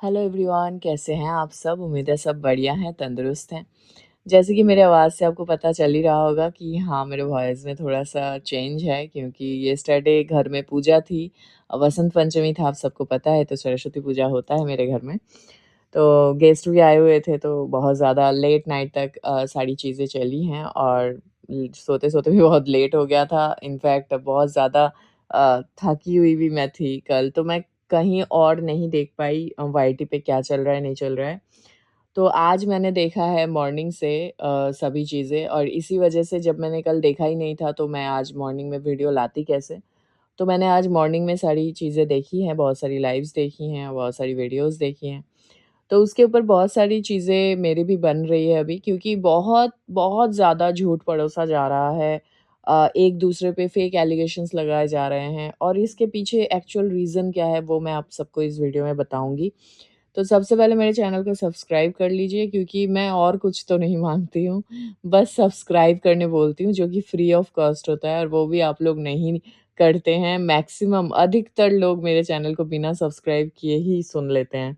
Hello everyone, कैसे हैं आप सब? उम्मीद है सब बढ़िया हैं, तंदुरुस्त हैं। जैसे कि मेरे आवाज़ से आपको पता चल ही रहा होगा कि हाँ, मेरे वॉइस में थोड़ा-सा चेंज है क्योंकि येस्टरडे घर में पूजा थी। वसंत पंचमी था, आप सबको पता है, तो सरस्वती पूजा होता है मेरे घर में। तो गेस्ट भी आए हुए थे, तो बहुत ज़्यादा लेट नाइट तक सारी चीज़ें चली हैं और सोते-सोते भी बहुत लेट हो गया था। इनफैक्ट बहुत ज़्यादा थकी हुई भी मैं थी कल, तो मैं कहीं और नहीं देख पाई वाईटी पे क्या चल रहा है, नहीं चल रहा है। तो आज मैंने देखा है मॉर्निंग से सभी चीज़ें और इसी वजह से जब मैंने कल देखा ही नहीं था, तो मैं आज मॉर्निंग में वीडियो लाती कैसे? तो मैंने आज मॉर्निंग में सारी चीज़ें देखी हैं, बहुत सारी लाइव्स देखी हैं, बहुत सारी वीडियोज़ देखी हैं। तो उसके ऊपर बहुत सारी चीज़ें मेरी भी बन रही है अभी क्योंकि बहुत, बहुत ज़्यादा झूठ परोसा जा रहा है। एक दूसरे पे फेक एलिगेशंस लगाए जा रहे हैं और इसके पीछे एक्चुअल रीज़न क्या है, वो मैं आप सबको इस वीडियो में बताऊँगी। तो सबसे पहले मेरे चैनल को सब्सक्राइब कर लीजिए क्योंकि मैं और कुछ तो नहीं माँगती हूँ, बस सब्सक्राइब करने बोलती हूँ जो कि फ्री ऑफ कॉस्ट होता है और वो भी आप लोग नहीं करते हैं। मैक्सिमम अधिकतर लोग मेरे चैनल को बिना सब्सक्राइब किए ही सुन लेते हैं।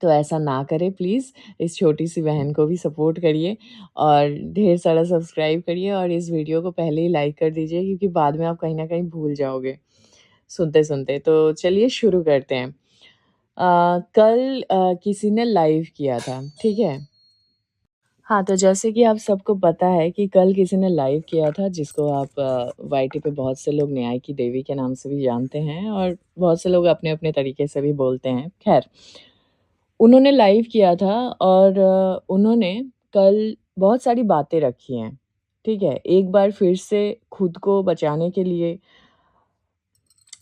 तो ऐसा ना करें प्लीज़, इस छोटी-सी बहन को भी सपोर्ट करिए और ढेर सारा सब्सक्राइब करिए और इस वीडियो को पहले ही लाइक कर दीजिए क्योंकि बाद में आप कहीं न कहीं भूल जाओगे, सुनते-सुनते। तो चलिए शुरू करते हैं। कल किसी ने लाइव किया था, ठीक है? हाँ, तो जैसे कि आप सबको पता है कि कल किसी ने लाइव किया था जिसको आप वाईटी पे बहुत से लोग न्याय की देवी के नाम से भी जानते हैं और बहुत से लोग अपने-अपने तरीके से भी बोलते हैं। ख़ैर, उन्होंने लाइव किया था और उन्होंने कल बहुत सारी बातें रखी हैं, ठीक है? एक बार फिर से खुद को बचाने के लिए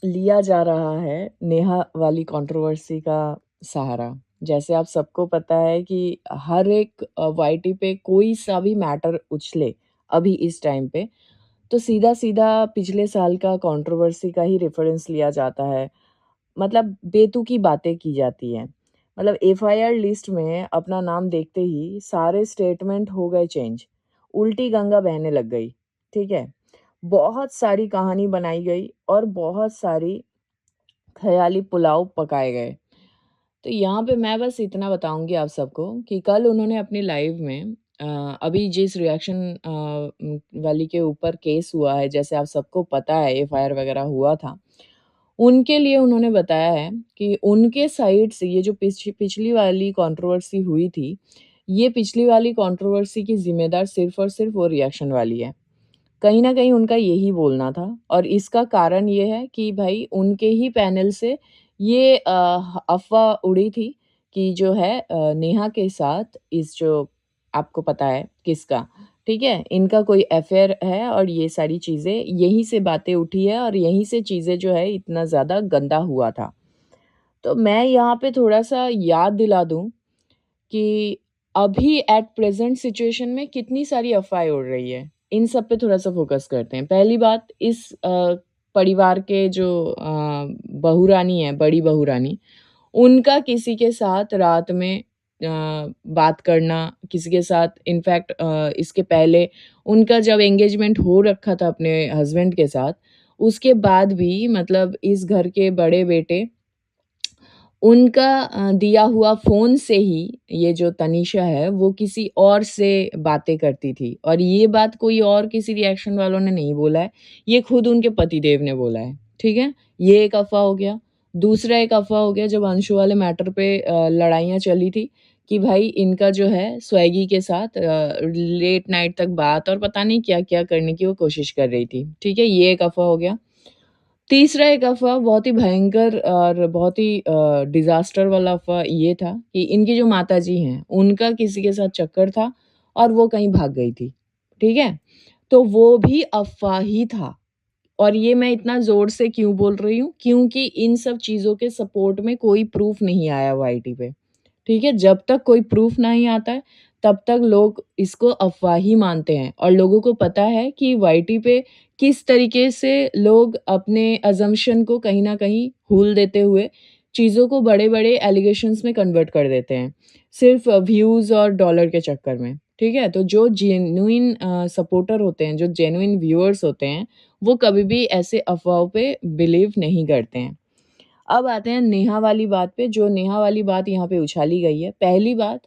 लिया जा रहा है नेहा वाली कंट्रोवर्सी का सहारा। जैसे आप सबको पता है कि हर एक वाईटी पे कोई-सा भी मैटर उछले अभी इस टाइम पे, तो सीधा-सीधा पिछले साल का कंट्रोवर्सी का ही रेफ़रेंस लिया जाता है। मतलब बेतुकी बातें की जाती हैं। मतलब एफआईआर लिस्ट में अपना नाम देखते ही सारे स्टेटमेंट हो गए चेंज। उल्टी गंगा बहने लग गई, ठीक है? बहुत सारी कहानी बनाई गई और बहुत सारी ख़याली पुलाव पकाए गए। तो यहाँ पे मैं बस इतना बताऊँगी आप सबको कि कल उन्होंने अपनी लाइव में अभी जिस रिएक्शन वाली के ऊपर केस हुआ है, जैसे आप सबको पता है एफआईआर वग़ैरह हुआ था। उनके लिए उन्होंने बताया है कि उनके साइड से ये जो पिछली वाली कंट्रोवर्सी हुई थी, ये पिछली वाली कंट्रोवर्सी की ज़िम्मेदार सिर्फ़ और सिर्फ़ वो रिएक्शन वाली है। कहीं न कहीं उनका यही बोलना था और इसका कारण ये है कि भई उनके ही पैनल से ये अफ़वाह उड़ी थी कि जो है नेहा के साथ इस जो आपको पता है किसका, ठीक है? इनका कोई अफ़ेयर है और ये सारी चीज़ें यहीं से बातें उठी है और यहीं से चीज़ें जो है इतना ज़्यादा गंदा हुआ था। तो मैं यहाँ पे थोड़ा-सा याद दिला दूँ कि अभी एट प्रेज़ेंट सिचुएशन में कितनी सारी अफ़वाहें उड़ रही है। इन सब पे थोड़ा-सा फ़ोकस करते हैं। पहली बात इस परिवार के जो बहुरानी है, बड़ी बहुरानी, उनका किसी के साथ रात में बात करना, किसी के साथ इनफैक्ट इसके पहले उनका जब एंगेजमेंट हो रखा था अपने हस्बैंड के साथ, उसके बाद भी मतलब इस घर के बड़े बेटे उनका दिया हुआ फ़ोन से ही ये जो तनीषा है, वो किसी और से बातें करती थी और ये बात कोई और किसी रिएक्शन वालों ने नहीं बोला है, ये खुद उनके पतिदेव ने बोला है, ठीक है? ये एक अफ़वाह हो गया। दूसरा एक अफ़वाह हो गया जब अंशु वाले मैटर पे लड़ाइयाँ चली थी कि भाई इनका जो है स्वैगी के साथ लेट नाइट तक बात और पता नहीं क्या-क्या करने की वो कोशिश कर रही थी, ठीक है? ये एक अफ़वाह हो गया। तीसरा एक अफ़वाह बहुत ही भयंकर और बहुत ही डिज़ास्टर वाला अफ़वाह ये था कि इनकी जो माताजी हैं, उनका किसी के साथ चक्कर था और वो कहीं भाग गई थी, ठीक है? तो वो भी अफ़वाह ही था और ये मैं इतना ज़ोर से क्यों बोल रही हूँ? क्योंकि इन सब चीज़ों के सपोर्ट में कोई प्रूफ़ नहीं आया हुआ आईटी पे। ठीक है? जब तक कोई प्रूफ़ नहीं आता है, तब तक लोग इसको अफ़वाह ही मानते हैं और लोगों को पता है कि वाईटी पे किस तरीके से लोग अपने असम्पशन को कहीं न कहीं हूल देते हुए चीज़ों को बड़े-बड़े एलिगेशंस में कन्वर्ट कर देते हैं, सिर्फ़ व्यूज़ और डॉलर के चक्कर में, ठीक है? तो जो जेन्युइन सपोर्टर होते हैं, जो जेन्युइन व्यूअर्स होते हैं, वो कभी भी ऐसे अफ़वाहों पे बिलीव नहीं करते हैं। अब आते हैं नेहा वाली बात पे, जो नेहा वाली बात यहाँ पे उछाली गई है। पहली बात,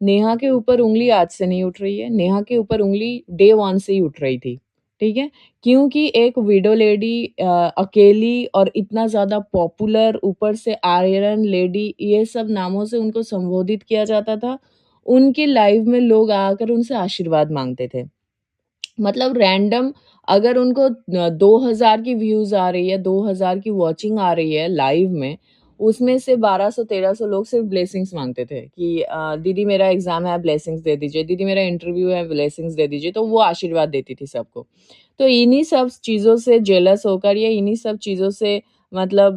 नेहा के ऊपर उँगली आज से नहीं उठ रही है, नेहा के ऊपर उँगली डे 1 से ही उठ रही थी, ठीक है? क्योंकि एक विडो लेडी अकेली और इतना ज़्यादा पॉपुलर, ऊपर से आयरन लेडी, ये सब नामों से उनको संबोधित किया जाता था। उनके लाइव में लोग आकर उनसे आशीर्वाद माँगते थे। मतलब रैंडम, अगर उनको 2000 की व्यूज़ आ रही है, 2000 की वॉचिंग आ रही है लाइव में, उसमें से 1200-1300 लोग सिर्फ़ ब्लेसिंग्स माँगते थे कि दीदी मेरा एग्ज़ाम है, ब्लेसिंग्स दे दीजिए, दीदी मेरा इंटरव्यू है, ब्लेसिंग्स दे दीजिए, तो वो आशीर्वाद देती थी सबको। तो इन्हीं सब चीज़ों से जेलस होकर या इन्हीं सब चीज़ों से मतलब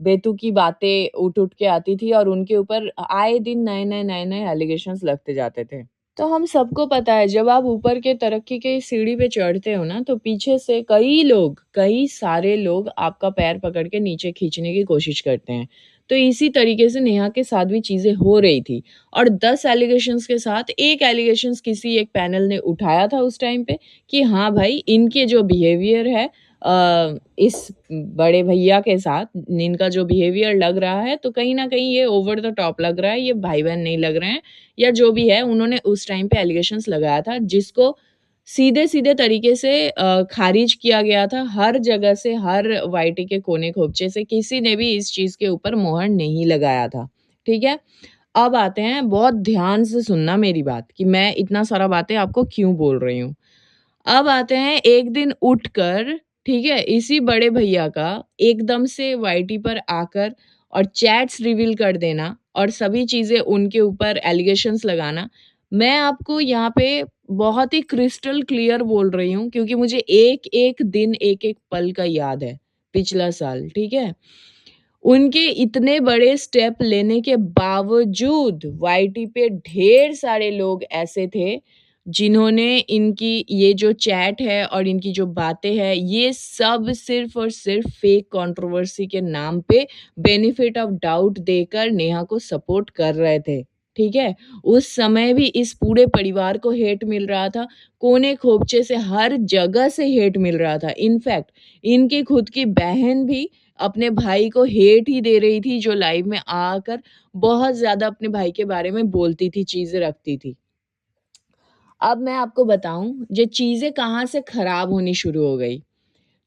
बेतुकी बातें उठ-उठ के आती थी और उनके ऊपर आए दिन नए-नए, नए-नए एलिगेशंस लगते जाते थे। तो हम सबको पता है, जब आप ऊपर के तरक्की की सीढ़ी पे चढ़ते हो ना, तो पीछे से कई लोग, कई सारे लोग आपका पैर पकड़ के नीचे खींचने की कोशिश करते हैं। तो इसी तरीके से नेहा के साथ भी चीज़ें हो रही थी और 10 एलिगेशंस के साथ 1 एलिगेशंस किसी एक पैनल ने उठाया था उस टाइम पे कि हाँ भाई, इनके जो बिहेवियर है इस बड़े भैया के साथ इनका जो बिहेवियर लग रहा है, तो कहीं न कहीं ये ओवर द टॉप लग रहा है, ये भाई-बहन नहीं लग रहे हैं या जो भी है, उन्होंने उस टाइम पे एलिगेशंस लगाया था, जिसको सीधे-सीधे तरीके से खारिज किया गया था। हर जगह से, हर वाईटी के कोने-खोपचे से किसी ने भी इस चीज़ के ऊपर मुहर नहीं लगाया था, ठीक है? अब आते हैं, बहुत ध्यान से सुनना मेरी बात कि मैं इतना सारा बातें आपको क्यों बोल रही हूँ। अब आते हैं, एक दिन उठकर, ठीक है, इसी बड़े भैया का एकदम से वाईटी पर आकर और चैट्स रिवील कर देना और सभी चीज़ें उनके ऊपर एलिगेशंस लगाना। मैं आपको यहाँ पे बहुत ही क्रिस्टल क्लियर बोल रही हूँ क्योंकि मुझे एक-एक दिन, एक-एक पल का याद है, पिछला साल, ठीक है? उनके इतने बड़े स्टेप लेने के बावजूद वाईटी पे ढेर सारे लोग ऐसे थे, जिन्होंने इनकी ये जो चैट है और इनकी जो बातें हैं, ये सब सिर्फ़ और सिर्फ़ फेक कंट्रोवर्सी के नाम पे बेनिफिट ऑफ डाउट देकर नेहा को सपोर्ट कर रहे थे, ठीक है? उस समय भी इस पूरे परिवार को हेट मिल रहा था, कोने-खोपचे से हर जगह से हेट मिल रहा था। इनफैक्ट इनकी खुद की बहन भी अपने भाई को हेट ही दे रही थी, जो लाइव में आकर बहुत ज़्यादा अपने भाई के बारे में बोलती थी, चीज़ें रखती थी। अब मैं आपको बताऊँ, ये चीज़ें कहाँ से खराब होनी शुरू हो गई।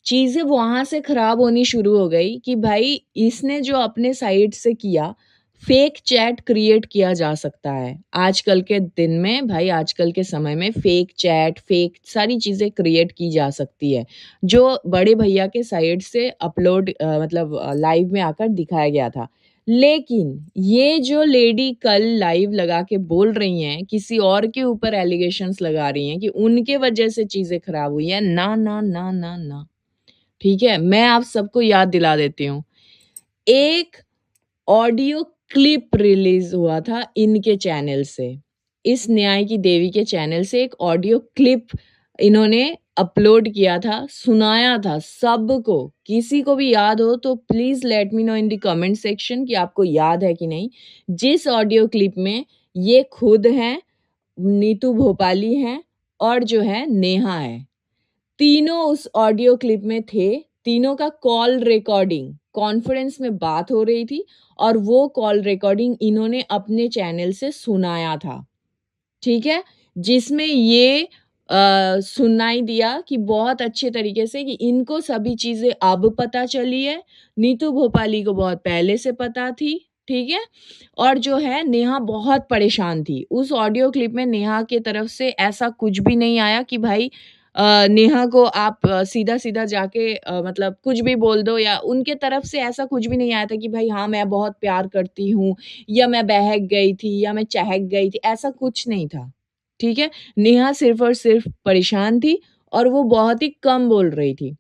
चीज़ें वहाँ से खराब होनी शुरू हो गई कि भाई इसने जो अपने साइड से किया, फेक चैट क्रिएट किया जा सकता है। आजकल के दिन में भाई, आजकल के समय में फेक चैट, फेक सारी चीज़ें क्रिएट की जा सकती है, जो बड़े भैया के साइड से अपलोड मतलब लाइव में आकर दिखाया गया था। लेकिन ये जो लेडी कल लाइव लगा के बोल रही हैं, किसी और के ऊपर एलिगेशंस लगा रही हैं कि उनके वजह से चीज़ें खराब हुई हैं, ना, ना, ना, ना, ना। ठीक है? मैं आप सबको याद दिला देती हूँ। एक ऑडियो क्लिप रिलीज़ हुआ था इनके चैनल से। इस न्याय की देवी के चैनल से एक ऑडियो क्लिप इन्होंने अपलोड किया था, सुनाया था सबको। किसी को भी याद हो तो please let me know in the comment section कि आपको याद है कि नहीं। जिस ऑडियो क्लिप में ये खुद हैं, नीतू भोपाली हैं और जो है नेहा है। तीनों उस ऑडियो क्लिप में थे, तीनों का कॉल रिकॉर्डिंग कॉन्फ्रेंस में बात हो रही थी और वो कॉल रिकॉर्डिंग इन्होंने अपने चैनल से सुनाया था, ठीक है? जिसमें ये सुनाई दिया कि बहुत अच्छे तरीके से कि इनको सभी चीज़ें अब पता चली है, नीतू भोपाली को बहुत पहले से पता थी, ठीक है? और जो है नेहा बहुत परेशान थी। उस ऑडियो क्लिप में नेहा की तरफ से ऐसा कुछ भी नहीं आया कि भाई नेहा को आप सीधा-सीधा जाके मतलब कुछ भी बोल दो, या उनके तरफ से ऐसा कुछ भी नहीं आया था कि भाई हाँ, मैं बहुत प्यार करती हूँ या मैं बहक गई थी या मैं चहक गई थी, ऐसा कुछ नहीं था, ठीक है? नेहा सिर्फ़ और सिर्फ़ परेशान थी और वो बहुत ही कम बोल रही थी।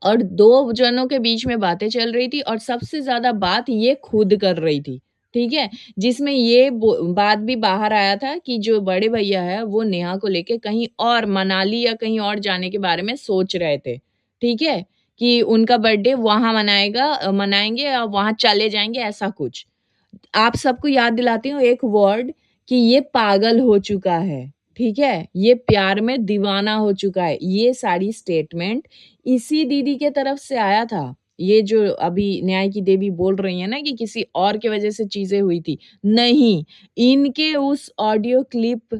और 2 जनों के बीच में बातें चल रही थी और सबसे ज़्यादा बात ये खुद कर रही थी, ठीक है? जिसमें ये बात भी बाहर आया था कि जो बड़े भैया हैं, वो नेहा को लेके कहीं और मनाली या कहीं और जाने के बारे में सोच रहे थे, ठीक है? कि उनका बर्थडे वहाँ मनाएँगे और वहाँ चले जाएँगे, ऐसा कुछ। आप सबको याद दिलाती हूँ एक वर्ड कि ये पागल हो चुका है, ठीक है? ये प्यार में दीवाना हो चुका है। ये सारी स्टेटमेंट इसी दीदी के तरफ से आया था। ये जो अभी न्याय की देवी बोल रही हैं ना कि किसी और की वजह से चीज़ें हुई थी, नहीं, इनके उस ऑडियो क्लिप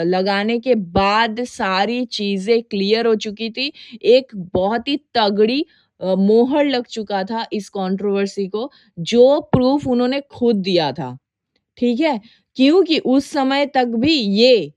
लगाने के बाद सारी चीज़ें क्लियर हो चुकी थी। एक बहुत ही तगड़ी मोहर लग चुका था इस कंट्रोवर्सी को, जो प्रूफ उन्होंने खुद दिया था, ठीक है? क्योंकि उस समय तक भी ये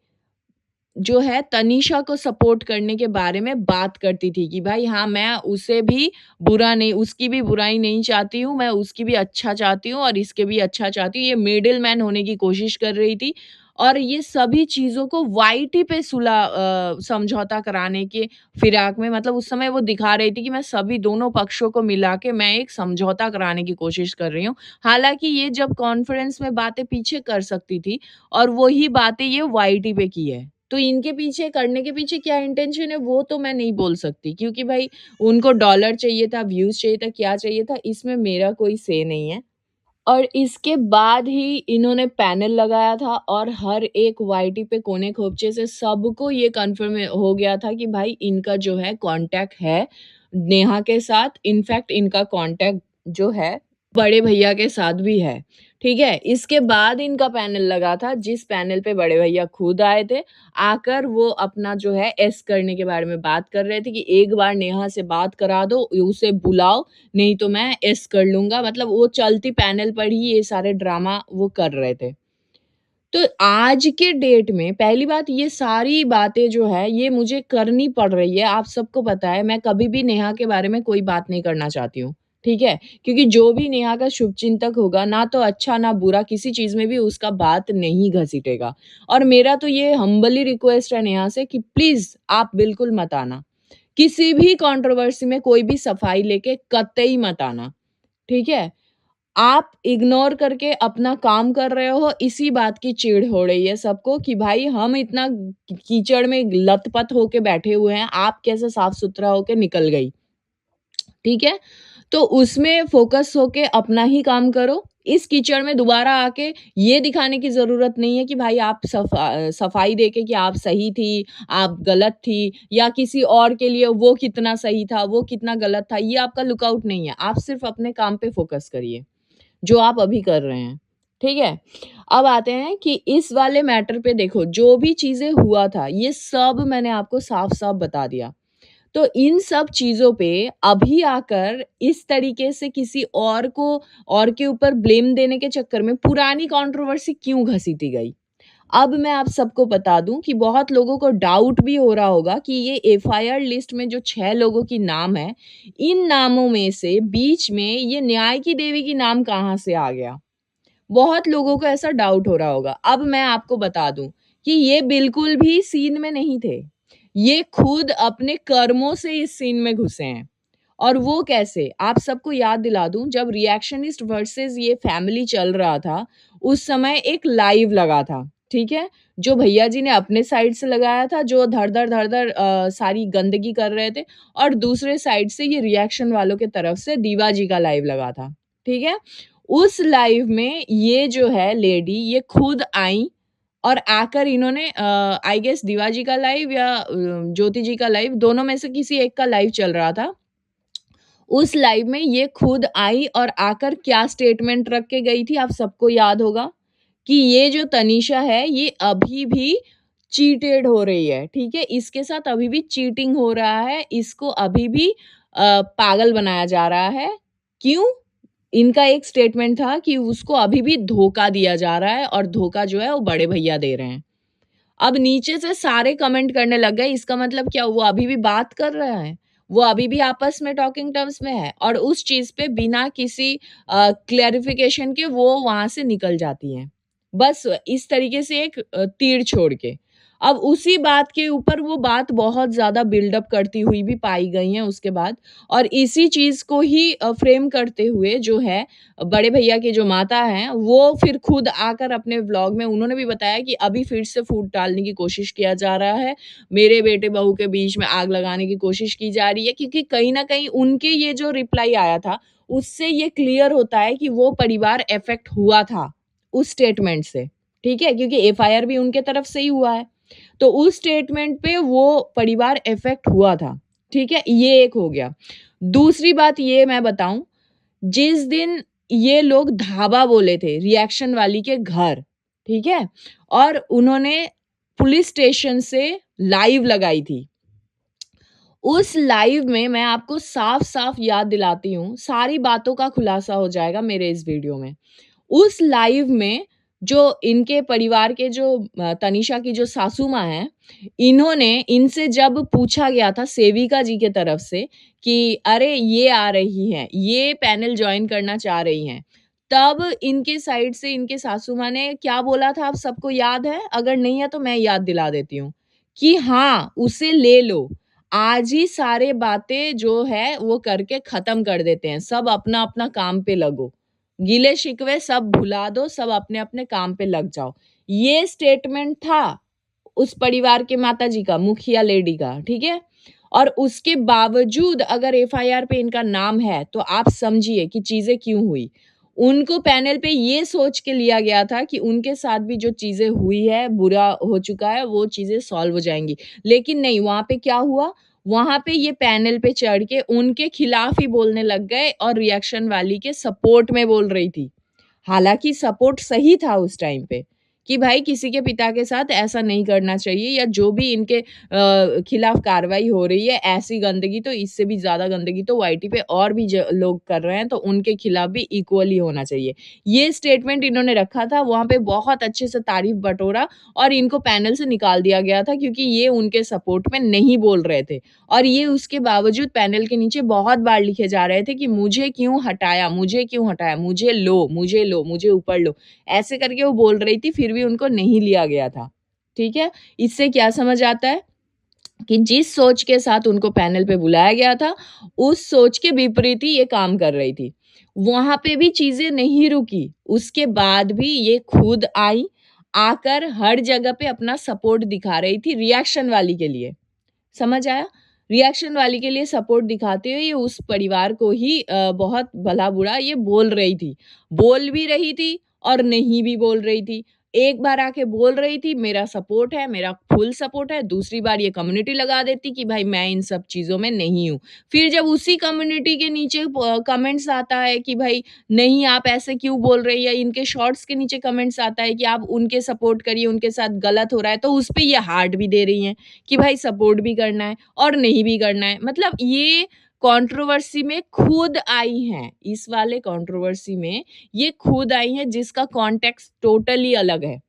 जो है तनीषा को सपोर्ट करने के बारे में बात करती थी कि भाई हाँ, मैं उसे भी बुरा नहीं उसकी भी बुराई नहीं चाहती हूँ, मैं उसकी भी अच्छा चाहती हूँ और इसके भी अच्छा चाहती हूँ। ये मिडल मैन होने की कोशिश कर रही थी और ये सभी चीज़ों को वाईटी पे समझौता कराने के फिराक में मतलब उस समय वो दिखा रही थी कि मैं सभी दोनों पक्षों को मिला के मैं एक समझौता कराने की कोशिश कर रही हूँ। हालाँकि ये जब कॉन्फ्रेंस में बातें पीछे कर सकती थी और वही बातें ये वाईटी पे की है। तो इनके पीछे करने के पीछे क्या इंटेंशन है वो तो मैं नहीं बोल सकती क्योंकि भाई उनको डॉलर चाहिए था, व्यूज़ चाहिए था, क्या चाहिए था इसमें मेरा कोई से नहीं है। और इसके बाद ही इन्होंने पैनल लगाया था और हर एक वाईटी पे कोने-खोपचे से सबको ये कन्फर्म हो गया था कि भाई इनका जो है कॉन्टैक्ट है नेहा के साथ। इनफैक्ट इनका कॉन्टैक्ट जो है बड़े भैया के साथ भी है, ठीक है? इसके बाद इनका पैनल लगा था जिस पैनल पे बड़े भैया खुद आए थे, आकर वो अपना जो है एस करने के बारे में बात कर रहे थे कि एक बार नेहा से बात करा दो, उसे बुलाओ नहीं तो मैं एस कर लूँगा मतलब वो चलती पैनल पर ही ये सारे ड्रामा वो कर रहे थे। तो आज के डेट में पहली बात ये सारी बातें जो है ये मुझे करनी पड़ रही है, आप सबको पता है मैं कभी भी नेहा के बारे में कोई बात नहीं करना चाहती हूँ, ठीक है? क्योंकि जो भी नेहा का शुभचिंतक होगा ना तो अच्छा ना बुरा किसी चीज़ में भी उसका बात नहीं घसीटेगा और मेरा तो ये हम्बली रिक्वेस्ट है नेहा से कि प्लीज़ आप बिल्कुल मत आना। किसी भी कंट्रोवर्सी में कोई भी सफाई लेके कतई मत आना, ठीक है? आप इग्नोर करके अपना काम कर रहे हो, इसी बात की चिढ़ हो रही है सबको कि भाई हम इतना कीचड़ में लत-पत होके बैठे हुए हैं, आप कैसे साफ-सुथरा होके निकल गई, ठीक है? तो उसमें फ़ोकस होके अपना ही काम करो। इस कीचड़ में दोबारा आके ये दिखाने की ज़रूरत नहीं है कि भाई आप सफाई देके कि आप सही थी, आप गलत थी या किसी और के लिए वो कितना सही था, वो कितना गलत था, ये आपका लुकआउट नहीं है। आप सिर्फ़ अपने काम पे फ़ोकस करिए। जो आप अभी कर रहे हैं, ठीक है? अब आते हैं कि इस वाले मैटर पे देखो जो भी चीज़ें हुआ था, ये सब मैंने आपको साफ-साफ बता दिया। तो इन सब चीज़ों पे अभी आकर इस तरीके से किसी और को और के ऊपर ब्लेम देने के चक्कर में पुरानी कंट्रोवर्सी क्यों घसीटी गई? अब मैं आप सबको बता दूँ कि बहुत लोगों को डाउट भी हो रहा होगा कि ये एफआईआर लिस्ट में जो 6 लोगों की नाम है, इन नामों में से बीच में ये न्याय की देवी की नाम कहाँ से आ गया? बहुत लोगों को ऐसा डाउट हो रहा होगा। अब मैं आपको बता दूँ कि ये बिल्कुल भी सीन में नहीं थे। ये खुद अपने कर्मों से इस सीन में घुसे हैं। और वो कैसे? आप सबको याद दिला दूँ जब रिएक्शनिस्ट वर्सेस ये फैमिली चल रहा था, उस समय एक लाइव लगा था, ठीक है? जो भैया जी ने अपने साइड से लगाया था, जो धड़-धड़ धड़-धड़ सारी गंदगी कर रहे थे और दूसरे साइड से ये रिएक्शन वालों की तरफ से दीवा जी का लाइव लगा था, ठीक है? उस लाइव में ये जो है लेडी ये खुद आई और आकर इन्होंने आई गेस दीवा जी का लाइव या ज्योति जी का लाइव दोनों में से किसी एक का लाइव चल रहा था। उस लाइव में ये खुद आई और आकर क्या स्टेटमेंट रख के गई थी आप सबको याद होगा कि ये जो तनीषा है ये अभी भी चीटेड हो रही है, ठीक है? इसके साथ अभी भी चीटिंग हो रहा है, इसको अभी भी पागल बनाया जा रहा है। क्यों? इनका एक स्टेटमेंट था कि उसको अभी भी धोखा दिया जा रहा है और धोखा जो है वो बड़े भैया दे रहे हैं। अब नीचे से सारे कमेंट करने लग गए, इसका मतलब क्या वो अभी भी बात कर रहा है? वो अभी भी आपस में टॉकिंग टर्म्स में है और उस चीज़ पे बिना किसी क्लैरिफ़िकेशन के वो वहाँ से निकल जाती हैं। बस इस तरीके से एक तीर छोड़ के। अब उसी बात के ऊपर वो बात बहुत ज़्यादा बिल्डअप करती हुई भी पाई गई हैं उसके बाद और इसी चीज़ को ही फ्रेम करते हुए जो है बड़े भैया की जो माता हैं, वो फिर खुद आकर अपने व्लॉग में उन्होंने भी बताया कि अभी फिर से फूट डालने की कोशिश किया जा रहा है। मेरे बेटे-बहू के बीच में आग लगाने की कोशिश की जा रही है क्योंकि कहीं न कहीं उनके ये जो रिप्लाई आया था, उससे ये क्लियर होता है कि वो परिवार अफ़ेक्ट हुआ था, उस स्टेटमेंट से, ठीक है? क्योंकि एफआईआर भी उनके तरफ से ही हुआ है। तो उस स्टेटमेंट पे वो परिवार अफ़ेक्ट हुआ था, ठीक है? ये एक हो गया। दूसरी बात ये मैं बताऊँ, जिस दिन ये लोग ढाबा बोले थे रिएक्शन वाली के घर, ठीक है? और उन्होंने पुलिस स्टेशन से लाइव लगाई थी। उस लाइव में मैं आपको साफ-साफ याद दिलाती हूँ, सारी बातों का खुलासा हो जाएगा मेरे इस वीडियो में। उस लाइव में जो इनके परिवार के जो तनीषा की जो सासू माँ हैं, इन्होंने इनसे जब पूछा गया था सेविका जी के तरफ से कि अरे! ये आ रही हैं, ये पैनल जॉइन करना चाह रही हैं। तब इनके साइड से इनके सासू माँ ने क्या बोला था आप सबको याद है? अगर नहीं है तो मैं याद दिला देती हूँ, कि हाँ, उसे ले लो। आज ही सारे बातें जो है वो करके खत्म कर देते हैं। सब अपना-अपना काम पे लगो। गिले-शिकवे सब भुला दो, सब अपने-अपने काम पे लग जाओ। ये स्टेटमेंट था उस परिवार के माताजी का, मुखिया लेडी का, ठीक है? और उसके बावजूद अगर एफआईआर पे इनका नाम है, तो आप समझिए कि चीज़ें क्यों हुई। उनको पैनल पे ये सोच के लिया गया था कि उनके साथ भी जो चीज़ें हुई है, बुरा हो चुका है, वो चीज़ें सॉल्व हो जाएँगी। लेकिन नहीं, वहाँ पे क्या हुआ? वहाँ पे ये पैनल पे चढ़ के उनके खिलाफ ही बोलने लग गए और रिएक्शन वाली के सपोर्ट में बोल रही थी। हालाँकि सपोर्ट सही था उस टाइम पे, कि भाई किसी के पिता के साथ ऐसा नहीं करना चाहिए या जो भी इनके खिलाफ कार्रवाई हो रही है, ऐसी गंदगी तो इससे भी ज़्यादा गंदगी तो वाईटी पे और भी ज लोग कर रहे हैं, तो उनके खिलाफ भी इक्वली होना चाहिए। ये स्टेटमेंट इन्होंने रखा था, वहाँ पे बहुत अच्छे से तारीफ़ बटोरा और इनको पैनल से निकाल दिया गया था क्योंकि ये उनके सपोर्ट में नहीं बोल रहे थे। और ये उसके बावजूद पैनल के नीचे बहुत बार लिखे जा रहे थे कि मुझे क्यों हटाया, मुझे क्यों हटाया, मुझे लो, मुझे ऊपर लो। ऐसे करके वो बोल रही थी, फिर भी उनको नहीं लिया गया था। ठीक है? इससे क्या समझ आता है कि जिस सोच के साथ उनको पैनल पे बुलाया गया था, उस सोच के विपरीत ही ये काम कर रही थी। वहाँ पे भी चीज़ें नहीं रुकी, उसके बाद भी ये खुद आई, आकर हर जगह पे अपना सपोर्ट दिखा रही थी रिएक्शन वाली के लिए। समझ आया? रिएक्शन वाली के लिए सपोर्ट दिखाते हुए ये उस परिवार को ही बहुत भला-बुरा ये बोल रही थी। बोल भी रही थी और नहीं भी बोल रही थी। एक बार आके बोल रही थी मेरा सपोर्ट है, मेरा फुल सपोर्ट है, दूसरी बार ये कम्युनिटी लगा देती कि भाई मैं इन सब चीज़ों में नहीं हूँ। फिर जब उसी कम्युनिटी के नीचे कमेंट्स आता है कि भाई नहीं आप ऐसे क्यों बोल रही है, इनके शॉर्ट्स के नीचे कमेंट्स आता है कि आप उनके सपोर्ट करिए, उनके साथ गलत हो रहा है, तो उसपे ये हार्ट भी दे रही हैं। कि भाई सपोर्ट भी करना है और नहीं भी करना है। मतलब ये कंट्रोवर्सी में खुद आई हैं, इस वाले कंट्रोवर्सी में ये खुद आई हैं जिसका कॉन्टेक्स्ट टोटली अलग है।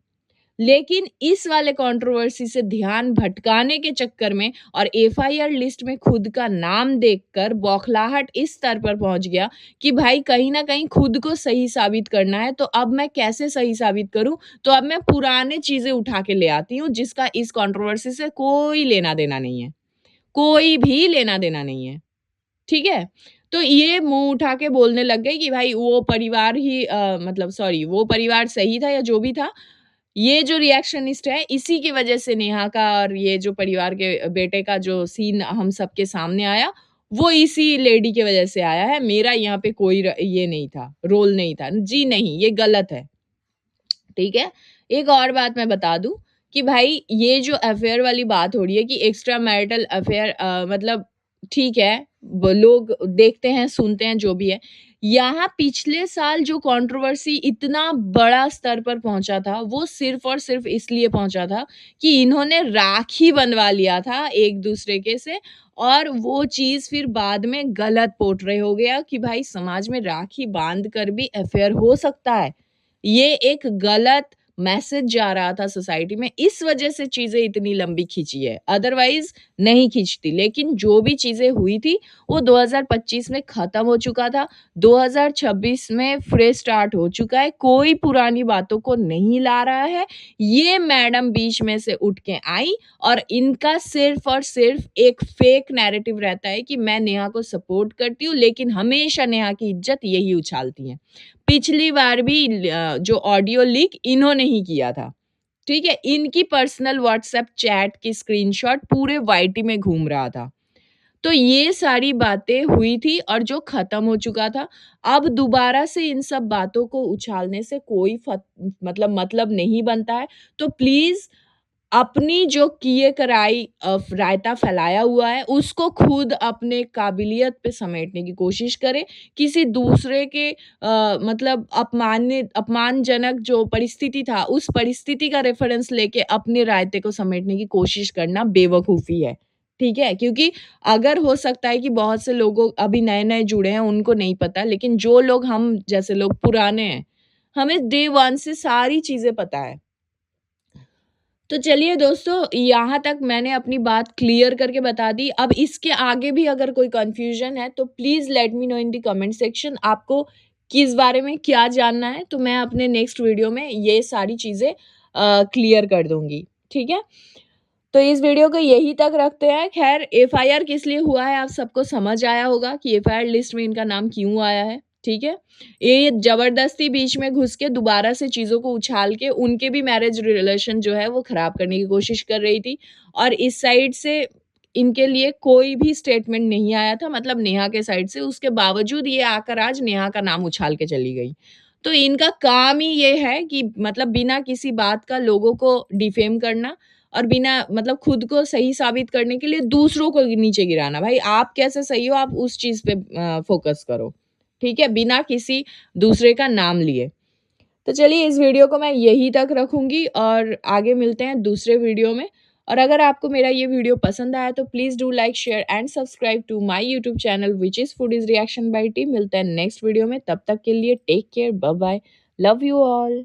लेकिन इस वाले कंट्रोवर्सी से ध्यान भटकाने के चक्कर में और एफआईआर लिस्ट में खुद का नाम देखकर बौखलाहट इस स्तर पर पहुँच गया कि भाई कहीं न कहीं खुद को सही साबित करना है, तो अब मैं कैसे सही साबित करूँ? तो अब मैं पुराने चीज़ें उठा के ले आती हूँ जिसका इस कंट्रोवर्सी से कोई लेना-देना नहीं है। कोई भी लेना-देना नहीं है। ठीक है? तो ये मुँह उठा के बोलने लग गई कि भाई वो परिवार ही मतलब सॉरी वो परिवार सही था या जो भी था, ये जो रिएक्शनिस्ट है इसी की वज़ह से नेहा का और ये जो परिवार के बेटे का जो सीन हम सबके सामने आया, वो इसी लेडी की वज़ह से आया है। मेरा यहाँ पे कोई ये नहीं था, रोल नहीं था। जी नहीं, ये गलत है। ठीक है? एक और बात मैं बता दूँ कि भाई ये जो अफ़ेयर वाली बात हो रही है कि एक्स्ट्रा मैरिटल अफ़ेयर मतलब ठीक है, ब लोग देखते हैं, सुनते हैं, जो भी है। यहाँ पिछले साल जो कंट्रोवर्सी इतना बड़ा स्तर पर पहुँचा था, वो सिर्फ़ और सिर्फ़ इसलिए पहुँचा था कि इन्होंने राखी बँधवा लिया था एक-दूसरे के से और वो चीज़ फिर बाद में गलत पोर्ट्रे हो गया कि भाई समाज में राखी बाँध कर भी अफ़ेयर हो सकता है। ये एक गलत मैसेज जा रहा था सोसाइटी में, इस वजह से चीज़ें इतनी लंबी खींची है, अदरवाइज़ नहीं खींचती। लेकिन जो भी चीज़ें हुई थी, वो 2025 में खत्म हो चुका था, 2026 में फ्रेश स्टार्ट हो चुका है, कोई पुरानी बातों को नहीं ला रहा है। ये मैडम बीच में से उठ के आई और इनका सिर्फ़ और सिर्फ़ एक फेक नैरेटिव रहता है कि मैं नेहा को सपोर्ट करती हूँ, लेकिन हमेशा नेहा की इज़्ज़त यही उछालती हैं। पिछली बार भी जो ऑडियो लीक इन्होंने ही किया था, ठीक है? इनकी पर्सनल व्हाट्सएप चैट की स्क्रीनशॉट पूरे वाईटी में घूम रहा था। तो ये सारी बातें हुई थी और जो खत्म हो चुका था। अब दोबारा से इन सब बातों को उछालने से कोई मतलब नहीं बनता है। तो प्लीज़ अपनी जो किए कराई रायता फैलाया हुआ है, उसको खुद अपने काबिलियत पे समेटने की कोशिश करे। किसी दूसरे के मतलब अपमानजनक जो परिस्थिति था, उस परिस्थिति का रेफ़रेंस लेके अपने रायते को समेटने की कोशिश करना बेवकूफ़ी है, ठीक है? क्योंकि अगर हो सकता है कि बहुत से लोगों अभी नए-नए जुड़े हैं, उनको नहीं पता, लेकिन जो लोग हम जैसे लोग पुराने हैं, हमें डे 1 से सारी चीज़ें पता है। तो चलिए दोस्तों, यहाँ तक मैंने अपनी बात क्लियर करके बता दी। अब इसके आगे भी अगर कोई कन्फ्यूज़न है तो please let me know in the comment section आपको किस बारे में क्या जानना है, तो मैं अपने नेक्स्ट वीडियो में ये सारी चीज़ें क्लियर कर दूँगी, ठीक है? तो इस वीडियो को यहीं तक रखते हैं। ख़ैर एफआईआर किस लिए हुआ है आप सबको समझ आया होगा कि एफआईआर लिस्ट में इनका नाम क्यों आया है, ठीक है? ये ज़बरदस्ती बीच में घुस के दोबारा से चीज़ों को उछाल के उनके भी मैरिज रिलेशन जो है वो ख़राब करने की कोशिश कर रही थी और इस साइड से इनके लिए कोई भी स्टेटमेंट नहीं आया था मतलब नेहा के साइड से, उसके बावजूद ये आकर आज नेहा का नाम उछाल के चली गई। तो इनका काम ही ये है कि मतलब बिना किसी बात का लोगों को डिफेम करना और बिना मतलब खुद को सही साबित करने के लिए दूसरों को नीचे गिराना। भाई आप कैसे सही हो आप उस चीज़ पे फ़ोकस करो, ठीक है? बिना किसी दूसरे का नाम लिए। तो चलिए इस वीडियो को मैं यहीं तक रखूँगी और आगे मिलते हैं दूसरे वीडियो में। और अगर आपको मेरा ये वीडियो पसंद आया तो please do like, share and subscribe to my YouTube channel which is food is reaction by T. मिलते हैं नेक्स्ट वीडियो में, तब तक के लिए take care, bye bye, love you all.